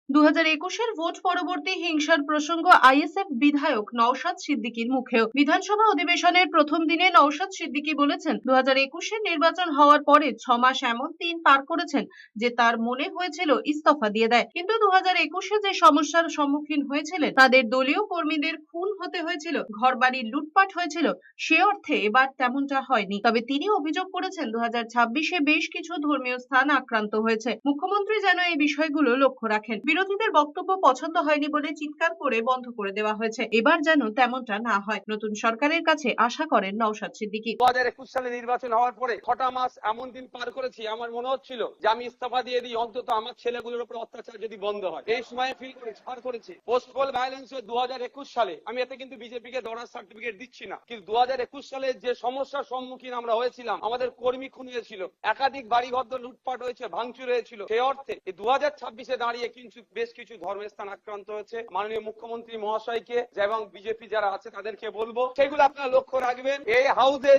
2021-এর vote পরবর্তী হিংসার প্রসঙ্গ আইএসএফ বিধায়ক নওশাদ সিদ্দিকীর মুখেও। বিধানসভা অধিবেশনের প্রথম দিনে নওশাদ সিদ্দিকী বলেছেন, 2021-এর নির্বাচন হওয়ার পরে 6 মাস এমন দিন পার করেছেন যে তার মনে হয়েছিল ইস্তফা দিয়ে দেয়। কিন্তু 2021-এ যে সমস্যার সম্মুখীন হয়েছিলেন, তাদের দলীয় কর্মীদের খুন হতে হয়েছিল, ঘরবাড়ি লুটপাট হয়েছিল, সে অর্থে এবার তেমনটা হয়নি। তবে তিনি অভিযোগ করেছেন, 2026-এ বেশ কিছু ধর্মীয় স্থান আক্রান্ত হয়েছে। মুখ্যমন্ত্রী যেন এই বিষয়গুলো লক্ষ্য রাখেন। বিরোধীদের বক্তব্য পছন্দ হয়নি বলে চিৎকার করে বন্ধ করে দেওয়া হয়েছে। এবার যেন তেমনটা না হয়, নতুন সরকারের কাছে আশা করেন নওশাদ সিদ্দিকী। 2021 সালে নির্বাচন হওয়ার পরে 6টা মাস এমন দিন পার করেছি, আমার মনে হচ্ছিল যে আমি ইস্তফা দিয়ে দিই, অন্তত আমার ছেলেগুলোর উপর অত্যাচার যদি বন্ধ হয়। এই সময় ফিল করেছি, পার করেছি। পোস্ট পোল ভায়োলেন্স 2021 সালে, আমি এতে কিন্তু বিজেপিকে দরার সার্টিফিকেট দিচ্ছি না, কিন্তু 2021 সালে যে সমস্যার সম্মুখীন আমরা হয়েছিলাম, আমাদের কর্মী খুন হয়েছিল, একাধিক বাড়িঘর লুটপাট হয়েছে, ভাঙচুর হয়েছিল, সেই অর্থে 2026-এ দাঁড়িয়ে কিন্তু বেশ কিছু ধর্মের স্থান আক্রান্ত হয়েছে। মাননীয় মুখ্যমন্ত্রী মহাশয়কে এবং বিজেপি যারা আছে তাদেরকে বলবো, সেগুলো আপনারা লক্ষ্য রাখবেন। এই হাউসে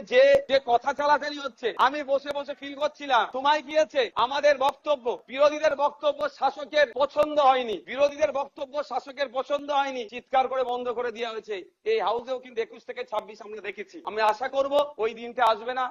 যে কথা চালাচালি হচ্ছে, আমি বসে বসে ফিল করছিলাম তোমায় গিয়েছে আমাদের বক্তব্য, বিরোধীদের বক্তব্য শাসকের পছন্দ হয়নি, বিরোধীদের বক্তব্য শাসকের পছন্দ হয়নি, চিৎকার করে বন্ধ করে দেওয়া হয়েছে। এই হাউসেও কিন্তু 21 থেকে 26 আমরা দেখেছি। আমি আশা করব ওই দিনটা আসবে না।